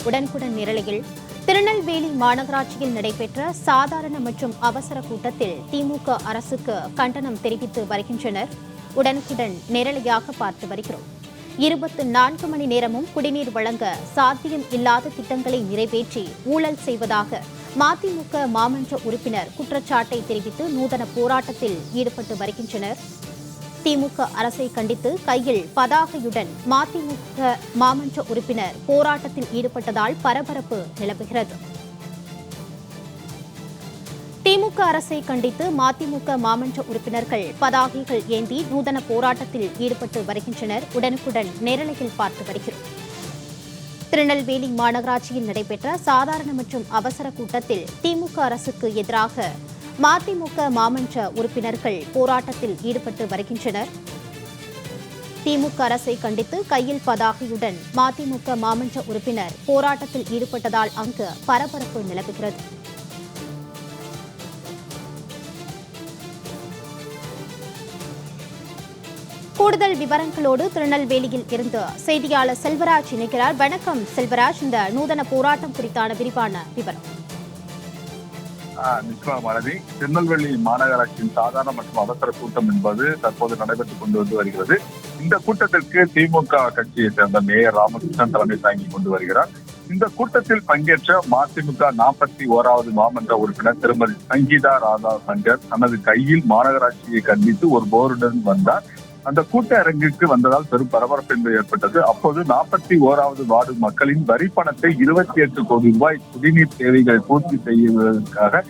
உடனுக்குடன் நிரலையில் திருநெல்வேலி மாநகராட்சியில் நடைபெற்ற சாதாரண மற்றும் அவசர கூட்டத்தில் திமுக அரசுக்கு கண்டனம் தெரிவித்து வருகின்றனர். உடனுக்குடன் நேரலையாக பார்த்து வருகிறோம். 24 மணி நேரமும் குடிநீர் வழங்க சாத்தியம் இல்லாத திட்டங்களை நிறைவேற்றி ஊழல் செய்வதாக மதிமுக மாமன்ற உறுப்பினர் குற்றச்சாட்டை தெரிவித்து நூதன போராட்டத்தில் ஈடுபட்டு வருகின்றனர். திமுக அரசை கண்டித்து கையில் பதாகையுடன் மதிமுக மாமன்ற உறுப்பினர் போராட்டத்தில் ஈடுபட்டதால் பரபரப்பு நிலவுகிறது. திமுக அரசை கண்டித்து மதிமுக மாமன்ற உறுப்பினர்கள் பதாகைகள் ஏந்தி நூதன போராட்டத்தில் ஈடுபட்டு வருகின்றனர். உடனுக்குடன் நேரலையில் பார்த்து வருகிறோம். திருநெல்வேலி மாநகராட்சியில் நடைபெற்ற சாதாரண மற்றும் அவசர கூட்டத்தில் திமுக அரசுக்கு எதிராக மதிமுக மாமன்ற உறுப்பினர்கள் போராட்டத்தில் ஈடுபட்டு வருகின்றனர். திமுக அரசை கண்டித்து கையில் பதாகையுடன் மதிமுக மாமன்ற உறுப்பினர் போராட்டத்தில் ஈடுபட்டதால் அங்கு பரபரப்பு நிலவுகிறது. கூடுதல் விவரங்களோடு திருநெல்வேலியில் இருந்து செய்தியாளர் செல்வராஜ் இணைக்கிறார். வணக்கம் செல்வராஜ், இந்த நூதன போராட்டம் குறித்தான விரிவான விவரம். நிச்சயமானது. திருநெல்வேலி மாநகராட்சியின் சாதாரண மற்றும் அவசர கூட்டம் என்பது தற்போது நடைபெற்றுக் கொண்டு வருகிறது. இந்த கூட்டத்திற்கு திமுக கட்சியை சேர்ந்த மேயர் ராமகிருஷ்ணன் தலைமை தாங்கி கொண்டு வருகிறார். இந்த கூட்டத்தில் பங்கேற்ற மதிமுக 41வது மாமன்ற உறுப்பினர் திருமதி சங்கீதா ராதா சங்கர் தனது கையில் மாநகராட்சியை கண்டித்து ஒரு போர்டுடன் வந்தார். அந்த கூட்ட அரங்கிற்கு வந்ததால் பெரும் பரபரப்பு என்பது ஏற்பட்டது. அப்போது 41வது வார்டு மக்களின் வரி பணத்தை 28 கோடி ரூபாய் குடிநீர் தேவைகளை பூர்த்தி செய்வதற்காக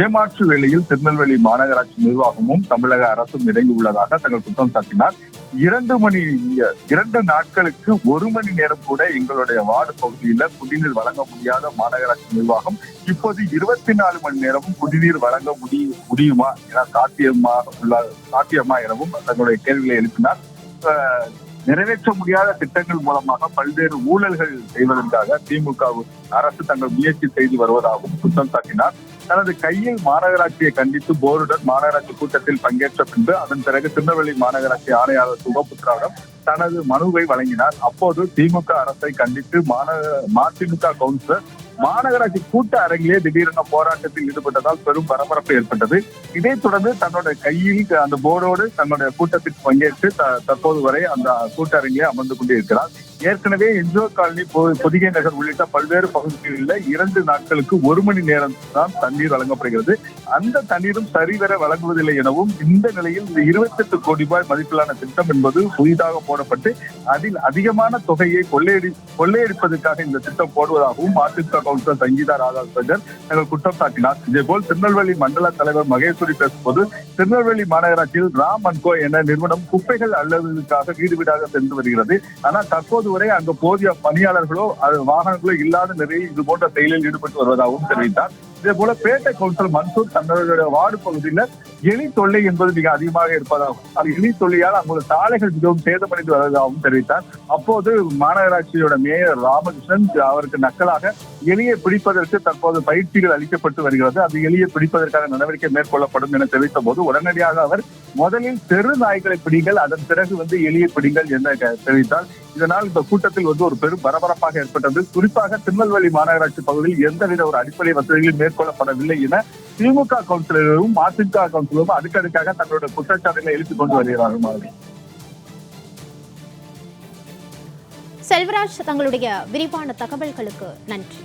ஏமாற்று வேளையில் திருநெல்வேலி மாநகராட்சி நிர்வாகமும் தமிழக அரசும் இறங்கியுள்ளதாக தங்கள் குற்றம் சாட்டினார். 2 நாட்களுக்கு 1 மணி நேரம் கூட எங்களுடைய வார்டு பகுதியில குடிநீர் வழங்க முடியாத மாநகராட்சி நிர்வாகம் இப்போது 24 மணி நேரமும் குடிநீர் வழங்க முடியுமா என சாத்தியமா எனவும் தங்களுடைய கேள்விகளை எழுப்பினார். நிறைவேற்ற முடியாத திட்டங்கள் மூலமாக பல்வேறு ஊழல்கள் செய்வதற்காக திமுக அரசு தங்கள் முயற்சி செய்து வருவதாகவும் குற்றம் சாட்டினார். தனது கையில் மாநகராட்சியை கண்டித்து போர்டுடன் மாநகராட்சி கூட்டத்தில் பங்கேற்ற பின்பு அதன் பிறகு திருநெல்வேலி மாநகராட்சி ஆணையாளர் சுபபுத்ராவிடம் தனது மனுவை வழங்கினார். அப்போது திமுக அரசை கண்டித்து மதிமுக கவுன்சிலர் மாநகராட்சி கூட்ட அரங்கிலே திடீரென போராட்டத்தில் ஈடுபட்டதால் பெரும் பரபரப்பு ஏற்பட்டது. இதைத் தொடர்ந்து தன்னுடைய கையில் அந்த போர்டோடு தன்னுடைய கூட்டத்தில் பங்கேற்று தற்போது வரை அந்த கூட்ட அரங்கிலே அமர்ந்து கொண்டே இருக்கிறார். ஏற்கனவே என்ஜிஓ காலனி, பொதிகை நகர் உள்ளிட்ட பல்வேறு பகுதிகளில் 2 நாட்களுக்கு 1 மணி நேரம் தான் தண்ணீர் வழங்கப்படுகிறது. அந்த தண்ணீரும் சரிவர வழங்குவதில்லை எனவும் இந்த நிலையில் இந்த 28 கோடி ரூபாய் மதிப்பிலான திட்டம் என்பது புதிதாக போடப்பட்டு அதில் அதிகமான தொகையை கொள்ளையடிப்பதற்காக இந்த திட்டம் போடுவதாகவும் மதிமுக கவுன்சிலர் சங்கீதா ராதாசங்கர் தங்கள் குற்றம் சாட்டினார். இதேபோல் திருநெல்வேலி மண்டல தலைவர் மகேஸ்வரி பேசும்போது திருநெல்வேலி மாநகராட்சியில் ராம் அண்ட் கோ என நிறுவனம் குப்பைகள் அள்ளுவதற்காக வீடு வீடாக சென்று வருகிறது. ஆனால் தற்போது வரை அங்கு போதிய பணியாளர்களோ வாகனங்களோ இல்லாத நிலையில் இது போன்ற செயலில் ஈடுபட்டு வருவதாகவும் தெரிவித்தார். இதே போல பேட்டை கவுன்சிலர் மன்சூர் தங்களுடைய வார்டு பகுதியில் எலி தொல்லை என்பது மிக அதிகமாக இருப்பதாகவும் அது எலி தொல்லையால் அங்குள்ள சாலைகள் மிகவும் சேதமடைந்து வருவதாகவும் தெரிவித்தார். அப்போது மாநகராட்சியோட மேயர் ராமகிருஷ்ணன் அவருக்கு நக்கலாக எலியை பிடிப்பதற்கு தற்போது பயிற்சிகள் அளிக்கப்பட்டு வருகிறது, அது எலியை பிடிப்பதற்கான நடவடிக்கை மேற்கொள்ளப்படும் என தெரிவித்த போது உடனடியாக அவர் முதலில் தெரு நாய்களை பிடிங்கள், அதன் பிறகு எலியை பிடிங்கள் என தெரிவித்தார். இதனால் இந்த கூட்டத்தில் ஒரு பெரும் பரபரப்பாக ஏற்பட்டது. குறிப்பாக திருநெல்வேலி மாநகராட்சி பகுதியில் எந்தவித ஒரு அடிப்படை வசதிகளும் மேற்கொள்ளப்படவில்லை என திமுக கவுன்சிலரும் மதிமுக கவுன்சிலரும் அடுக்கடுக்காக தங்களுடைய குற்றச்சாட்டுகளை எழுப்பிக் கொண்டு வருகிறார்கள். செல்வராஜ், தங்களுடைய விரிவான தகவல்களுக்கு நன்றி.